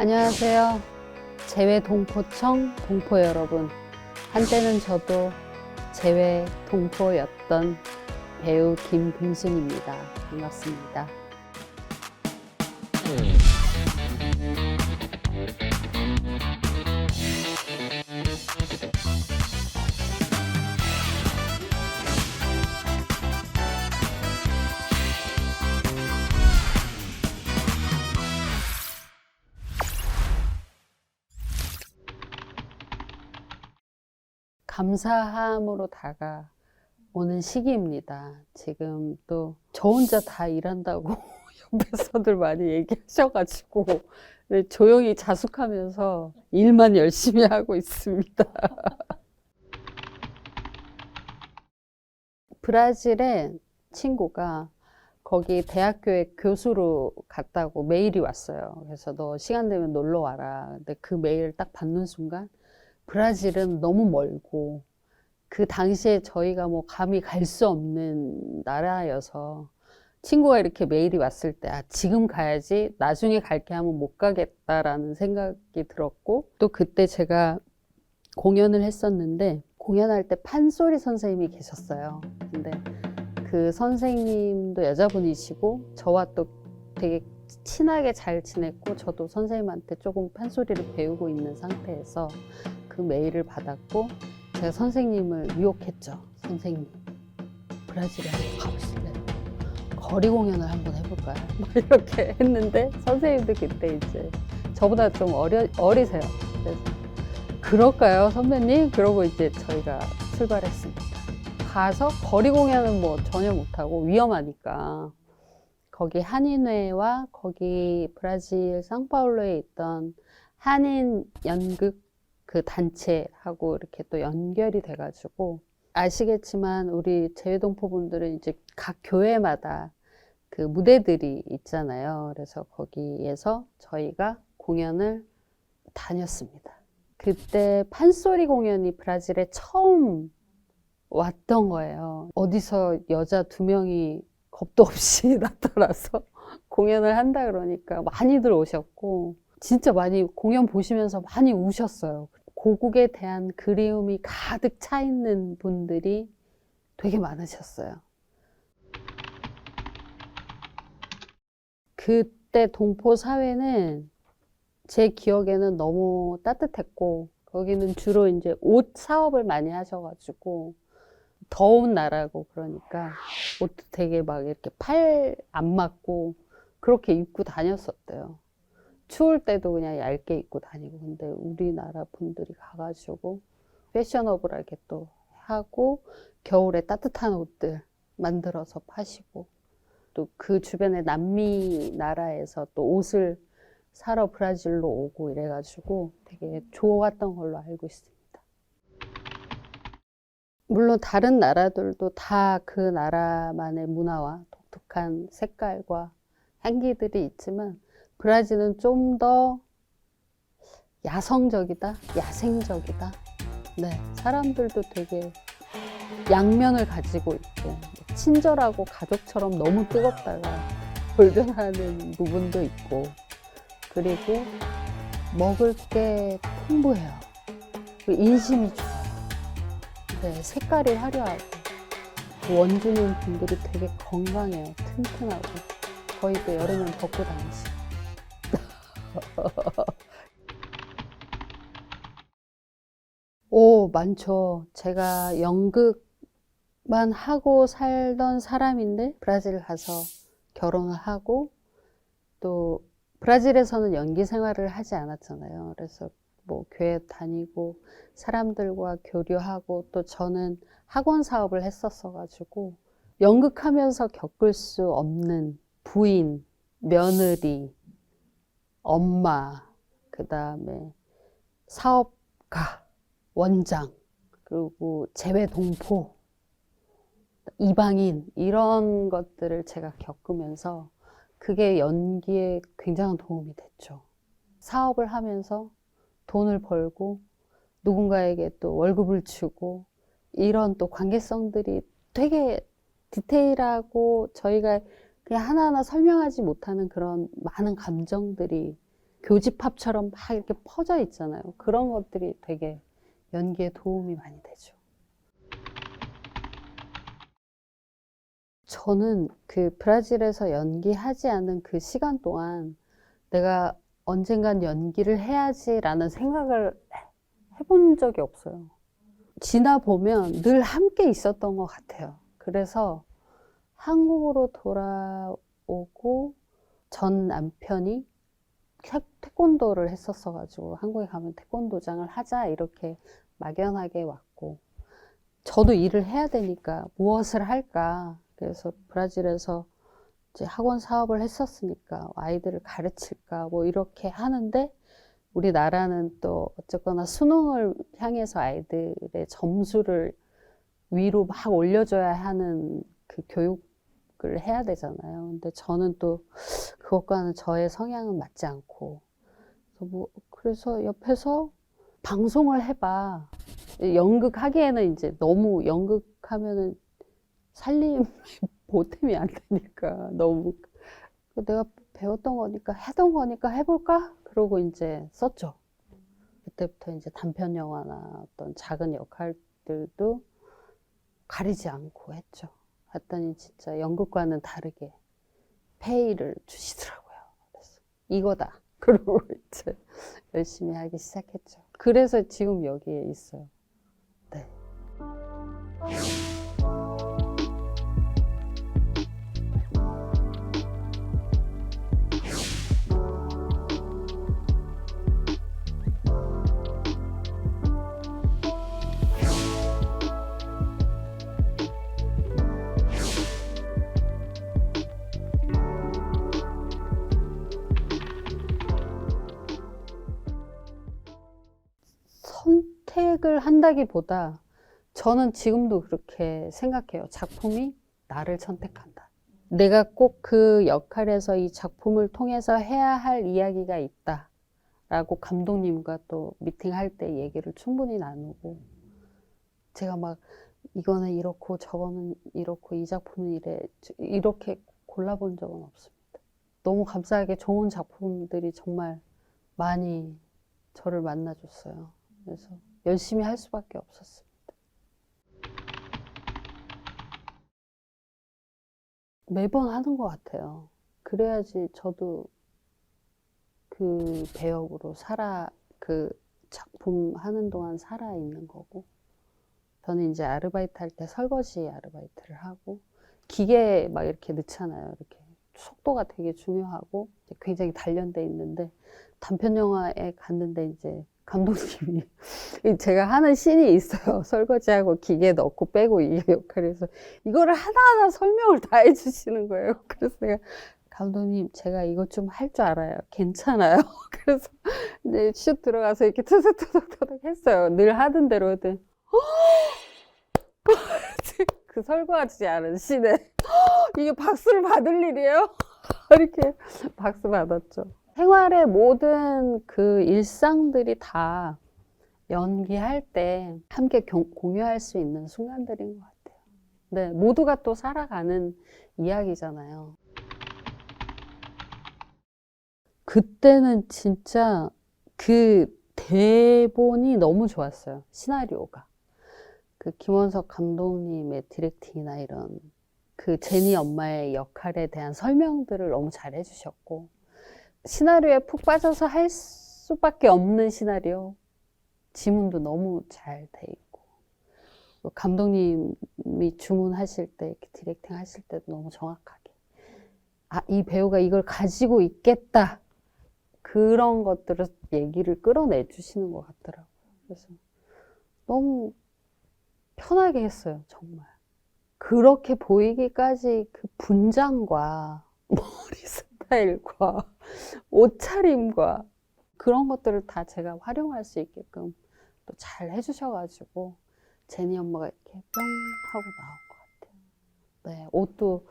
안녕하세요. 재외 동포청 동포 여러분. 한때는 저도 재외 동포였던 배우 김금순입니다. 반갑습니다. 감사함으로 다가오는 시기입니다. 지금 또 저 혼자 다 일한다고 옆에서들 많이 얘기하셔가지고 조용히 자숙하면서 일만 열심히 하고 있습니다. 브라질에 친구가 거기 대학교에 교수로 갔다고 메일이 왔어요. 그래서 너 시간 되면 놀러 와라. 근데 그 메일 딱 받는 순간 브라질은 너무 멀고 그 당시에 저희가 뭐 감히 갈 수 없는 나라여서 친구가 이렇게 메일이 왔을 때 지금 가야지 나중에 갈게 하면 못 가겠다라는 생각이 들었고, 또 그때 제가 공연을 했었는데 공연할 때 판소리 선생님이 계셨어요. 근데 그 선생님도 여자분이시고 저와 또 되게 친하게 잘 지냈고, 저도 선생님한테 조금 판소리를 배우고 있는 상태에서 그 메일을 받았고, 제가 선생님을 유혹했죠. 선생님, 브라질에 한번 가보실래요? 거리 공연을 한번 해볼까요? 막 이렇게 했는데 선생님도 그때 이제 저보다 좀 어리세요. 그래서 그럴까요, 선배님? 그러고 이제 저희가 출발했습니다. 가서 거리 공연은 뭐 전혀 못하고 위험하니까 거기 한인회와 거기 브라질 상파울루에 있던 한인 연극 그 단체하고 이렇게 또 연결이 돼가지고, 아시겠지만 우리 재외동포분들은 이제 각 교회마다 그 무대들이 있잖아요. 그래서 거기에서 저희가 공연을 다녔습니다. 그때 판소리 공연이 브라질에 처음 왔던 거예요. 어디서 여자 2명이 겁도 없이 나타나서 공연을 한다 그러니까 많이들 오셨고, 진짜 많이 공연 보시면서 많이 우셨어요. 고국에 대한 그리움이 가득 차 있는 분들이 되게 많으셨어요. 그때 동포 사회는 제 기억에는 너무 따뜻했고, 거기는 주로 이제 옷 사업을 많이 하셔가지고 더운 나라고, 그러니까 옷도 되게 막 이렇게 팔 안 맞고 그렇게 입고 다녔었대요. 추울 때도 그냥 얇게 입고 다니고. 근데 우리나라 분들이 가가지고 패셔너블하게 또 하고 겨울에 따뜻한 옷들 만들어서 파시고, 또 그 주변에 남미 나라에서 또 옷을 사러 브라질로 오고 이래가지고 되게 좋았던 걸로 알고 있습니다. 물론 다른 나라들도 다 그 나라만의 문화와 독특한 색깔과 향기들이 있지만 브라질은 좀 더 야성적이다, 야생적이다. 네, 사람들도 되게 양면을 가지고 있고 친절하고 가족처럼 너무 뜨겁다가 돌변하는 부분도 있고, 그리고 먹을 게 풍부해요. 인심이 좋아요. 네, 색깔이 화려하고 원주민 분들이 되게 건강해요. 튼튼하고 거의 또 여름엔 벗고 다니시고. 오, 많죠. 제가 연극만 하고 살던 사람인데 브라질 가서 결혼을 하고, 또 브라질에서는 연기 생활을 하지 않았잖아요. 그래서 뭐 교회 다니고 사람들과 교류하고, 또 저는 학원 사업을 했었어가지고 연극하면서 겪을 수 없는 부인, 며느리, 엄마, 그 다음에 사업가, 원장, 그리고 재외 동포, 이방인, 이런 것들을 제가 겪으면서 그게 연기에 굉장한 도움이 됐죠. 사업을 하면서 돈을 벌고 누군가에게 또 월급을 주고, 이런 또 관계성들이 되게 디테일하고 저희가 그냥 하나하나 설명하지 못하는 그런 많은 감정들이 교집합처럼 막 이렇게 퍼져 있잖아요. 그런 것들이 되게 연기에 도움이 많이 되죠. 저는 그 브라질에서 연기하지 않은 그 시간 동안 내가 언젠간 연기를 해야지라는 생각을 해본 적이 없어요. 지나보면 늘 함께 있었던 것 같아요. 그래서 한국으로 돌아오고 전 남편이 태권도를 했었어가지고 한국에 가면 태권도장을 하자 이렇게 막연하게 왔고, 저도 일을 해야 되니까 무엇을 할까. 그래서 브라질에서 이제 학원 사업을 했었으니까 아이들을 가르칠까 뭐 이렇게 하는데, 우리나라는 또 어쨌거나 수능을 향해서 아이들의 점수를 위로 막 올려줘야 하는 그 교육을 해야 되잖아요. 근데 저는 또 그것과는 저의 성향은 맞지 않고, 그래서 옆에서 방송을 해봐. 연극하기에는 이제 너무 연극하면은 살림 보탬이 안 되니까 너무, 내가 배웠던 거니까 하던 거니까 해볼까? 그러고 이제 썼죠. 그때부터 이제 단편 영화나 어떤 작은 역할들도 가리지 않고 했죠. 했더니 진짜 연극과는 다르게 페이를 주시더라고요. 그래서 이거다. 그러고 이제 열심히 하기 시작했죠. 그래서 지금 여기에 있어요. 네. 선택을 한다기보다 저는 지금도 그렇게 생각해요. 작품이 나를 선택한다. 내가 꼭 그 역할에서 이 작품을 통해서 해야 할 이야기가 있다 라고 감독님과 또 미팅할 때 얘기를 충분히 나누고, 제가 막 이거는 이렇고 저거는 이렇고 이 작품은 이래 이렇게 골라본 적은 없습니다. 너무 감사하게 좋은 작품들이 정말 많이 저를 만나줬어요. 그래서 열심히 할 수밖에 없었습니다. 매번 하는 것 같아요. 그래야지 저도 그 배역으로 그 작품 하는 동안 살아있는 거고, 저는 이제 아르바이트 할 때 설거지 아르바이트를 하고, 기계 막 이렇게 넣잖아요. 이렇게 속도가 되게 중요하고 굉장히 단련돼 있는데, 단편 영화에 갔는데 이제 감독님이 제가 하는 씬이 있어요. 설거지하고 기계 넣고 빼고 이게 역할에서 이거를 하나하나 설명을 다 해주시는 거예요. 그래서 내가 감독님 제가 이거 좀 할 줄 알아요. 괜찮아요? 그래서 이제 슛 들어가서 이렇게 투둑투둑투둑 했어요. 늘 하던 대로 했더니 그 설거지 하는 씬에 이게 박수를 받을 일이에요? 이렇게 박수 받았죠. 생활의 모든 그 일상들이 다 연기할 때 함께 공유할 수 있는 순간들인 것 같아요. 네, 모두가 또 살아가는 이야기잖아요. 그때는 진짜 그 대본이 너무 좋았어요. 시나리오가. 그 김원석 감독님의 디렉팅이나 이런 그 제니 엄마의 역할에 대한 설명들을 너무 잘 해주셨고, 시나리오에 푹 빠져서 할 수밖에 없는 시나리오, 지문도 너무 잘 돼 있고, 감독님이 주문하실 때, 이렇게 디렉팅 하실 때도 너무 정확하게, 이 배우가 이걸 가지고 있겠다, 그런 것들을 얘기를 끌어내 주시는 것 같더라고요. 그래서 너무 편하게 했어요, 정말. 그렇게 보이기까지 그 분장과 머리 스타일과 옷차림과 그런 것들을 다 제가 활용할 수 있게끔 또 잘 해주셔가지고 제니 엄마가 이렇게 뿅 하고 나온 것 같아요. 네, 옷도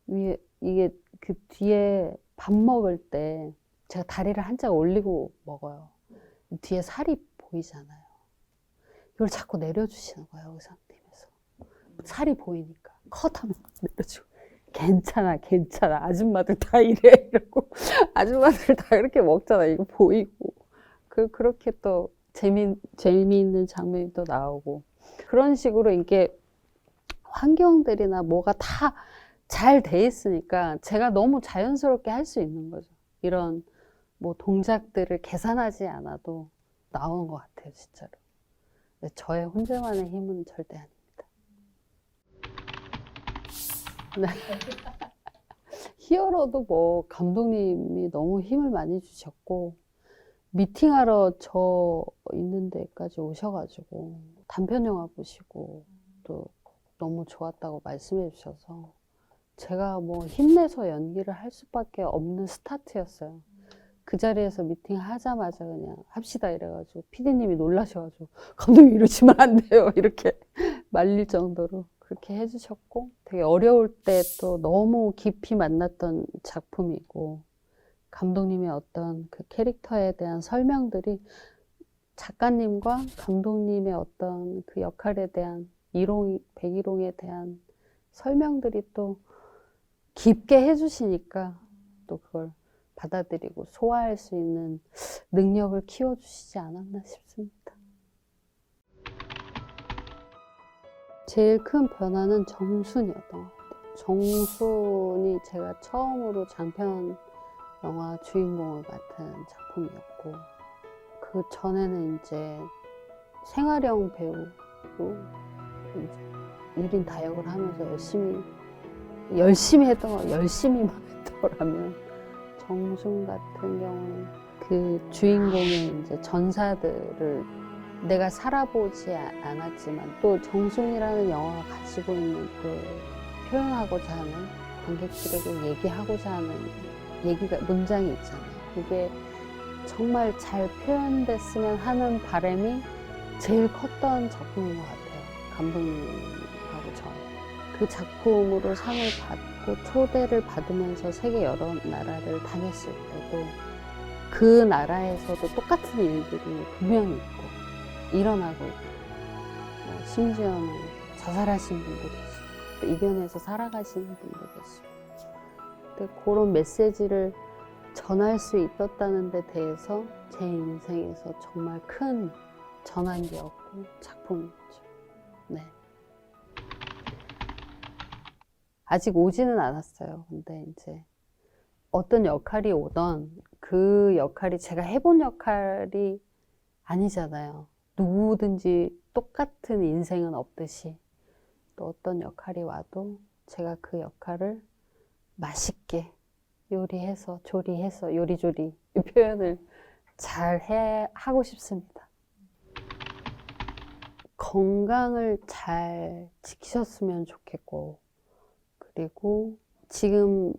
위에 이게 그 뒤에 밥 먹을 때 제가 다리를 한짝 올리고 먹어요. 뒤에 살이 보이잖아요. 이걸 자꾸 내려주시는 거예요, 의상팀에서. 살이 보이니까 컷하면 내려주고 괜찮아, 괜찮아. 아줌마들 다 이래. 이러고. 아줌마들 다 이렇게 먹잖아. 이거 보이고. 그렇게 또 재미있는 장면이 또 나오고. 그런 식으로 이게 환경들이나 뭐가 다 잘 돼 있으니까 제가 너무 자연스럽게 할 수 있는 거죠. 이런 뭐 동작들을 계산하지 않아도 나오는 것 같아요, 진짜로. 저의 혼자만의 힘은 절대 아닙니다. 네. 히어로도 뭐 감독님이 너무 힘을 많이 주셨고, 미팅하러 저 있는 데까지 오셔가지고 단편 영화 보시고 또 너무 좋았다고 말씀해 주셔서 제가 뭐 힘내서 연기를 할 수밖에 없는 스타트였어요. 그 자리에서 미팅 하자마자 그냥 합시다 이래가지고 PD님이 놀라셔가지고 감독님 이러시면 안 돼요 이렇게 말릴 정도로 그렇게 해주셨고, 되게 어려울 때 또 너무 깊이 만났던 작품이고, 감독님의 어떤 그 캐릭터에 대한 설명들이 작가님과 감독님의 어떤 그 역할에 대한 백일홍에 대한 설명들이 또 깊게 해주시니까 또 그걸 받아들이고 소화할 수 있는 능력을 키워주시지 않았나 싶습니다. 제일 큰 변화는 정순이었던 것 같아요. 정순이 제가 처음으로 장편 영화 주인공을 맡은 작품이었고, 그 전에는 이제 생활형 배우로 이제 1인 다역을 하면서 열심히만 했던 거라면, 정순 같은 경우는 그 주인공의 이제 전사들을 내가 살아보지 않았지만 또 정순이라는 영화가 가지고 있는 또 표현하고자 하는, 관객들에게 얘기하고자 하는 문장이 있잖아요. 그게 정말 잘 표현됐으면 하는 바람이 제일 컸던 작품인 것 같아요. 감독님하고 저. 그 작품으로 상을 받고 초대를 받으면서 세계 여러 나라를 다녔을 때도 그 나라에서도 똑같은 일들이 분명히 있고 일어나고 있고, 심지어는 자살하신 분도 계시고 이겨내서 살아가시는 분도 계시고, 근데 그런 메시지를 전할 수 있었다는 데 대해서 제 인생에서 정말 큰 전환기였고 작품이었죠. 네. 아직 오지는 않았어요. 근데 이제 어떤 역할이 오던 그 역할이 제가 해본 역할이 아니잖아요. 누구든지 똑같은 인생은 없듯이 또 어떤 역할이 와도 제가 그 역할을 맛있게 요리해서 조리해서 요리조리 이 표현을 하고 싶습니다. 건강을 잘 지키셨으면 좋겠고, 그리고 지금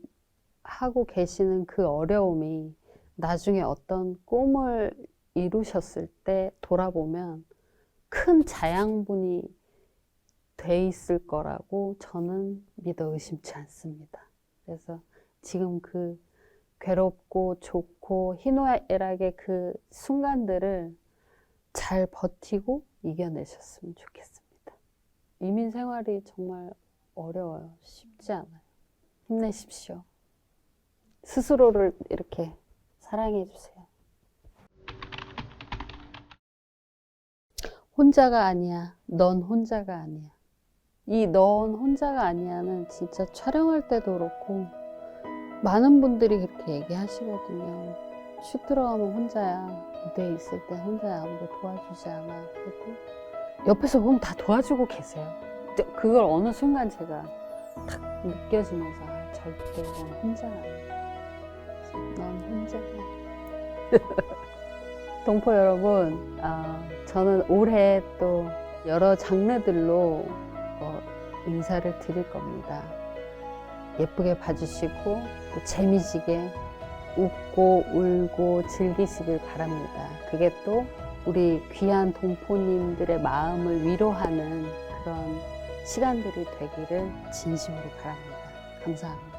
하고 계시는 그 어려움이 나중에 어떤 꿈을 이루셨을 때 돌아보면 큰 자양분이 돼 있을 거라고 저는 믿어 의심치 않습니다. 그래서 지금 그 괴롭고 좋고 희노애락의 그 순간들을 잘 버티고 이겨내셨으면 좋겠습니다. 이민 생활이 정말 어려워요. 쉽지 않아요. 힘내십시오. 스스로를 이렇게 사랑해 주세요. 혼자가 아니야. 넌 혼자가 아니야. 이 넌 혼자가 아니야는 진짜 촬영할 때도 그렇고 많은 분들이 그렇게 얘기하시거든요. 슛 들어가면 혼자야. 무대에 있을 때 혼자야. 아무도 도와주지 않아. 그리고 옆에서 보면 다 도와주고 계세요. 그걸 어느 순간 제가 딱 느껴지면서 절대 넌 혼자가 아니야. 넌 혼자야. 동포 여러분, 저는 올해 또 여러 장르들로 인사를 드릴 겁니다. 예쁘게 봐주시고 또 재미지게 웃고 울고 즐기시길 바랍니다. 그게 또 우리 귀한 동포님들의 마음을 위로하는 그런 시간들이 되기를 진심으로 바랍니다. 감사합니다.